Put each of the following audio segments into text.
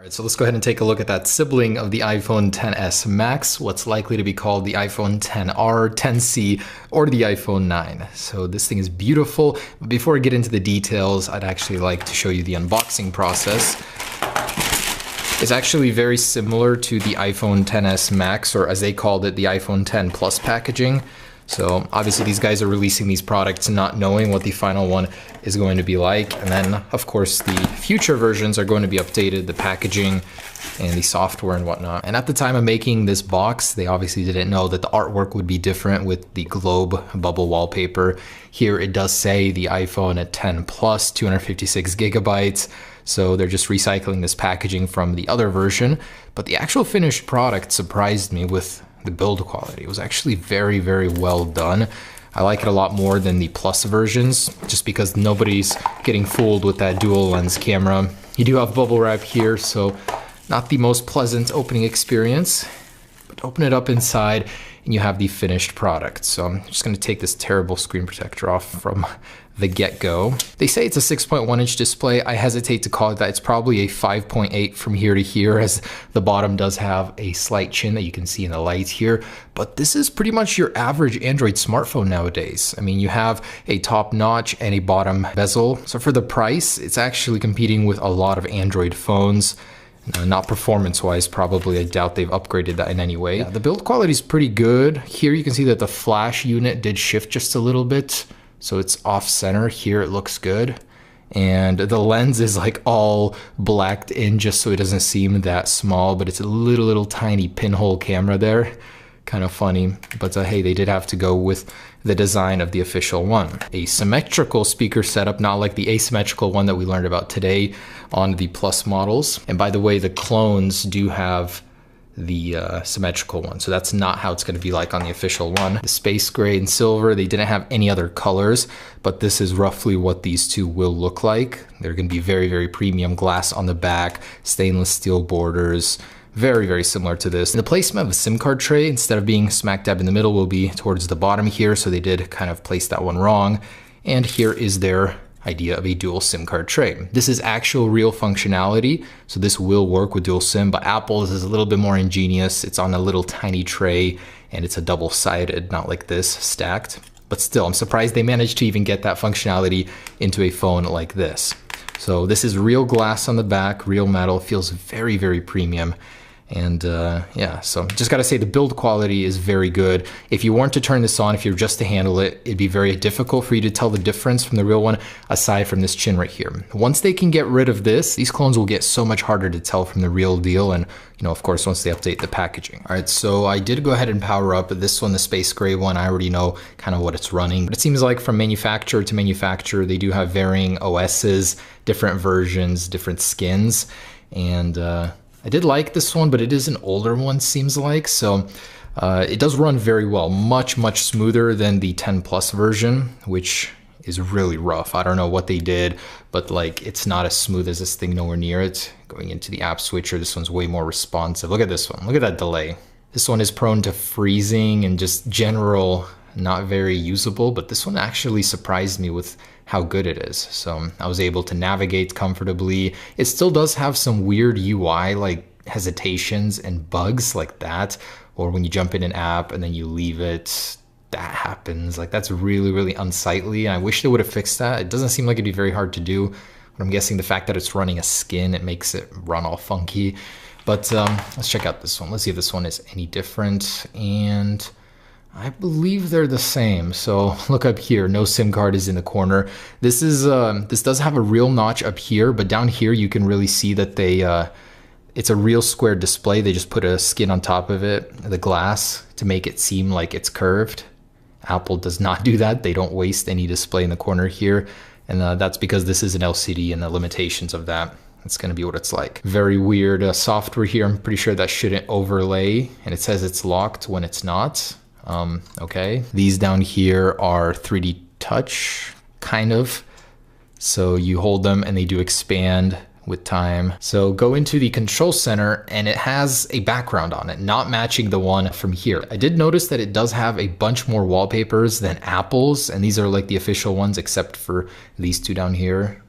All right, so let's go ahead and take a look at that sibling of the iPhone XS Max, what's likely to be called the iPhone XR, XC, or the iPhone 9. So this thing is beautiful. But before I get into the details, I'd actually like to show you the unboxing process. It's actually very similar to the iPhone XS Max, or as they called it, the iPhone X Plus packaging. So obviously these guys are releasing these products not knowing what the final one is going to be like. And then of course the future versions are going to be updated, the packaging and the software and whatnot. And at the time of making this box, they obviously didn't know that the artwork would be different with the globe bubble wallpaper. Here it does say the iPhone at 10 Plus, 256 gigabytes. So they're just recycling this packaging from the other version. But the actual finished product surprised me with the build quality. It was actually very, very well done. I like it a lot more than the Plus versions, just because nobody's getting fooled with that dual lens camera. You do have bubble wrap here, so not the most pleasant opening experience, but open it up inside and you have the finished product. So I'm just gonna take this terrible screen protector off from the get-go. They say it's a 6.1 inch display. I hesitate to call it that. It's probably a 5.8 from here to here, as the bottom does have a slight chin that you can see in the light here. But this is pretty much your average Android smartphone nowadays. I mean, you have a top notch and a bottom bezel. So for the price, it's actually competing with a lot of Android phones. Not performance-wise, probably. I doubt they've upgraded that in any way. Yeah, the build quality is pretty good. Here you can see that the flash unit did shift just a little bit, so it's off center. Here it looks good. And the lens is like all blacked in just so it doesn't seem that small, but it's a little tiny pinhole camera there. Kind of funny, but hey, they did have to go with the design of the official one. A symmetrical speaker setup, not like the asymmetrical one that we learned about today on the Plus models. And by the way, the clones do have the symmetrical one, so that's not how it's going to be like on the official one. The space gray and silver, they didn't have any other colors, but this is roughly what these two will look like. They're going to be very, very premium glass on the back, stainless steel borders. Very, very similar to this. And the placement of the SIM card tray, instead of being smack dab in the middle, will be towards the bottom here. So they did kind of place that one wrong. And here is their idea of a dual SIM card tray. This is actual real functionality. So this will work with dual SIM, but Apple's is a little bit more ingenious. It's on a little tiny tray and it's a double-sided, not like this, stacked. But still, I'm surprised they managed to even get that functionality into a phone like this. So this is real glass on the back, real metal, feels very, very premium. And yeah, so just gotta say the build quality is very good. If you weren't to turn this on, if you're just to handle it, it'd be very difficult for you to tell the difference from the real one, aside from this chin right here. Once they can get rid of this, these clones will get so much harder to tell from the real deal. And you know, of course, once they update the packaging. All right, so I did go ahead and power up this one, the space gray one. I already know kind of what it's running, but it seems like from manufacturer to manufacturer, they do have varying OSs, different versions, different skins. And I did like this one, but it is an older one, seems like. So it does run very well, much smoother than the 10 Plus version, which is really rough. I don't know what they did, but like it's not as smooth as this thing, nowhere near it. Going into the app switcher, this one's way more responsive. Look at this one, look at that delay. This one is prone to freezing and just general, not very usable, but this one actually surprised me with how good it is. So I was able to navigate comfortably. It still does have some weird UI, like hesitations and bugs like that, or when you jump in an app and then you leave it, that happens. Like that's really unsightly. And I wish they would have fixed that. It doesn't seem like it'd be very hard to do, but I'm guessing the fact that it's running a skin, it makes it run all funky. But let's check out this one. Let's see if this one is any different. And I believe they're the same. So look up here, no SIM card is in the corner. This is this does have a real notch up here, but down here you can really see that they it's a real square display. They just put a skin on top of it, the glass, to make it seem like it's curved. Apple does not do that. They don't waste any display in the corner here. And that's because this is an LCD and the limitations of that. It's going to be what it's like. Very weird software here. I'm pretty sure that shouldn't overlay, and it says it's locked when it's not. Okay. These down here are 3D touch, kind of. So you hold them and they do expand with time. So go into the control center and it has a background on it, not matching the one from here. I did notice that it does have a bunch more wallpapers than Apple's, and these are like the official ones except for these two down here.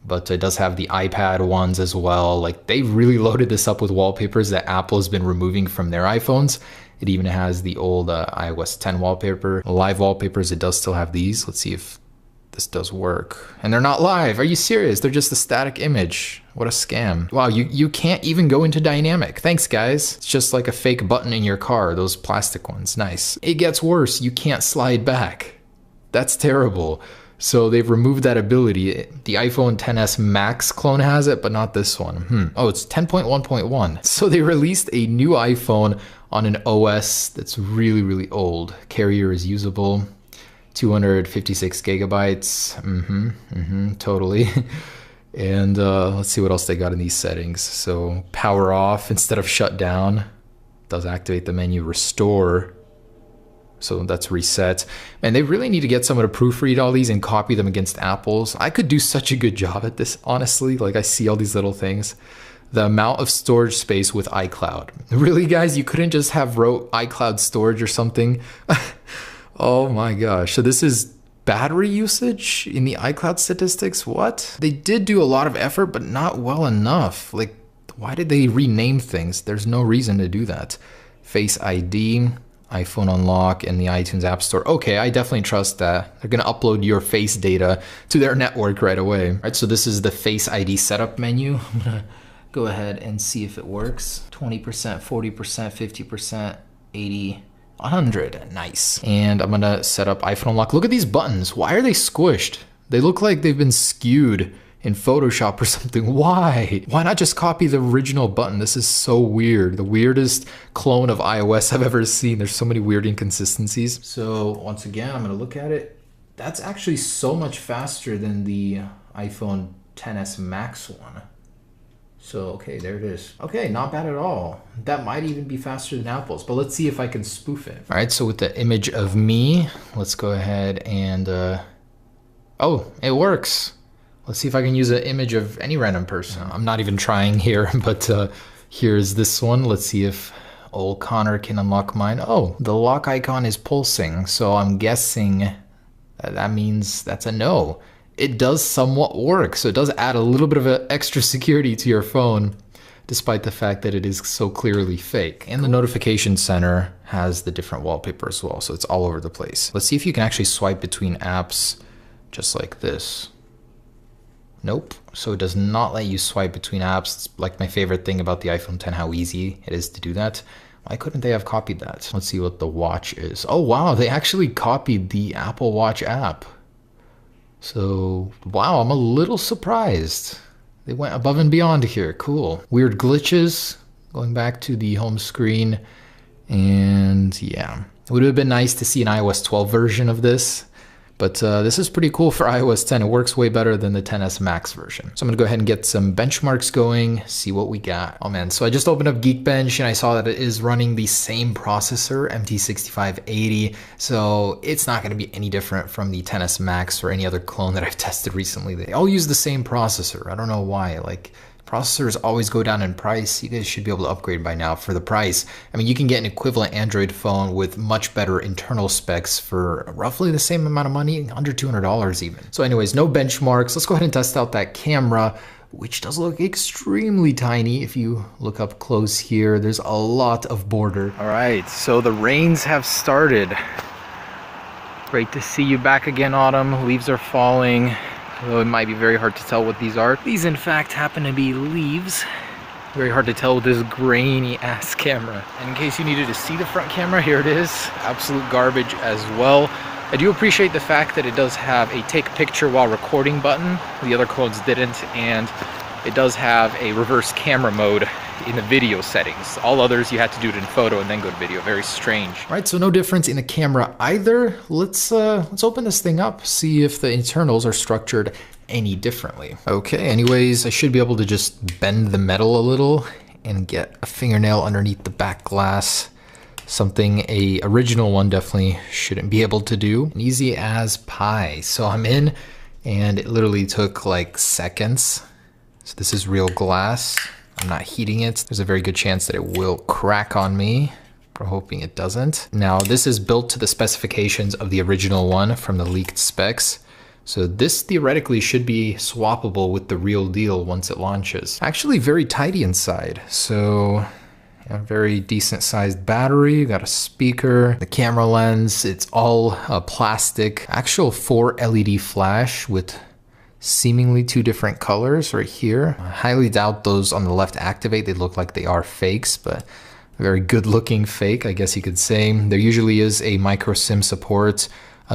but it does have the iPad ones as well. Like, they really loaded this up with wallpapers that Apple has been removing from their iPhones. It even has the old iOS 10 wallpaper. Live wallpapers, it does still have these. Let's see if this does work. And they're not live. Are you serious? They're just a static image. What a scam. Wow, you can't even go into dynamic. Thanks, guys. It's just like a fake button in your car, those plastic ones. Nice. It gets worse. You can't slide back. That's terrible. So they've removed that ability. The iPhone XS Max clone has it, but not this one. Oh, it's 10.1.1. So they released a new iPhone on an OS that's really, really old. Carrier is usable. 256 gigabytes. Totally. And let's see what else they got in these settings. So power off instead of shut down. Does activate the menu. Restore. So that's reset. And they really need to get someone to proofread all these and copy them against Apple's. I could do such a good job at this, honestly. Like, I see all these little things. The amount of storage space with iCloud. Really, guys? You couldn't just have wrote iCloud storage or something? Oh my gosh. So this is battery usage in the iCloud statistics? What? They did do a lot of effort, but not well enough. Like, why did they rename things? There's no reason to do that. Face ID. iPhone unlock in the iTunes App Store. Okay, I definitely trust that. They're gonna upload your face data to their network right away. All right, so this is the Face ID setup menu. I'm gonna go ahead and see if it works. 20%, 40%, 50%, 80, 100, nice. And I'm gonna set up iPhone unlock. Look at these buttons, why are they squished? They look like they've been skewed in Photoshop or something. Why? Why not just copy the original button? This is so weird. The weirdest clone of iOS I've ever seen. There's so many weird inconsistencies. So once again, I'm gonna look at it. That's actually so much faster than the iPhone XS Max one. So, okay, there it is. Okay, not bad at all. That might even be faster than Apple's, but let's see if I can spoof it. All right, so with the image of me, let's go ahead and, oh, it works. Let's see if I can use an image of any random person. I'm not even trying here, but here's this one. Let's see if old Connor can unlock mine. Oh, the lock icon is pulsing, so I'm guessing that means that's a no. It does somewhat work, so it does add a little bit of extra security to your phone, despite the fact that it is so clearly fake. And the notification center has the different wallpaper as well, so it's all over the place. Let's see if you can actually swipe between apps just like this. Nope. So it does not let you swipe between apps. It's like my favorite thing about the iPhone X, how easy it is to do that. Why couldn't they have copied that? Let's see what the watch is. Oh wow, they actually copied the Apple Watch app. So wow, I'm a little surprised. They went above and beyond here. Cool. Weird glitches going back to the home screen. And yeah, it would have been nice to see an iOS 12 version of this. But this is pretty cool for iOS 10. It works way better than the XS Max version. So I'm gonna go ahead and get some benchmarks going, see what we got. Oh man, so I just opened up Geekbench and I saw that it is running the same processor, MT6580. So it's not gonna be any different from the XS Max or any other clone that I've tested recently. They all use the same processor. I don't know why. Like, processors always go down in price. You guys should be able to upgrade by now for the price. I mean, you can get an equivalent Android phone with much better internal specs for roughly the same amount of money, under $200 even. So anyways, no benchmarks. Let's go ahead and test out that camera, which does look extremely tiny. If you look up close here, there's a lot of border. All right, so the rains have started. Great to see you back again, Autumn. Leaves are falling. Although it might be very hard to tell what these are. These in fact happen to be leaves. Very hard to tell with this grainy ass camera. And in case you needed to see the front camera, here it is. Absolute garbage as well. I do appreciate the fact that it does have a take picture while recording button. The other clones didn't, and it does have a reverse camera mode in the video settings. All others you had to do it in photo and then go to video. Very strange. All right, so no difference in the camera either. Let's open this thing up, see if the internals are structured any differently. Okay, anyways, I should be able to just bend the metal a little and get a fingernail underneath the back glass. Something a original one definitely shouldn't be able to do. And easy as pie. So I'm in, and it literally took like seconds. So this is real glass. I'm not heating it. There's a very good chance that it will crack on me. We're hoping it doesn't. Now this is built to the specifications of the original one from the leaked specs. So this theoretically should be swappable with the real deal once it launches. Actually very tidy inside. So a very decent sized battery, got a speaker, the camera lens, it's all plastic. Actual 4 LED flash with seemingly 2 different colors right here. I highly doubt those on the left activate. They look like they are fakes, but a very good looking fake, I guess you could say. There usually is a micro SIM support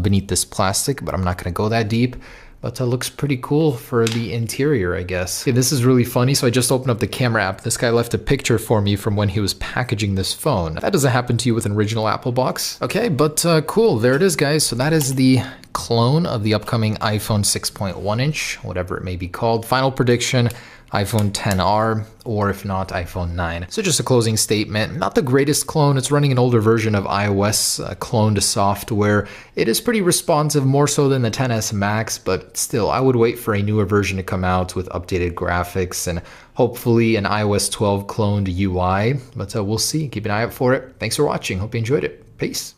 beneath this plastic, but I'm not gonna go that deep. But it looks pretty cool for the interior, I guess. Okay, this is really funny. So I just opened up the camera app. This guy left a picture for me from when he was packaging this phone. That doesn't happen to you with an original Apple box. Okay, but cool. There it is, guys. So that is the clone of the upcoming iPhone 6.1 inch, whatever it may be called. Final prediction, iPhone XR, or if not, iPhone 9. So just a closing statement, not the greatest clone. It's running an older version of iOS cloned software. It is pretty responsive, more so than the XS Max, but still, I would wait for a newer version to come out with updated graphics and hopefully an iOS 12 cloned UI, but we'll see. Keep an eye out for it. Thanks for watching. Hope you enjoyed it. Peace.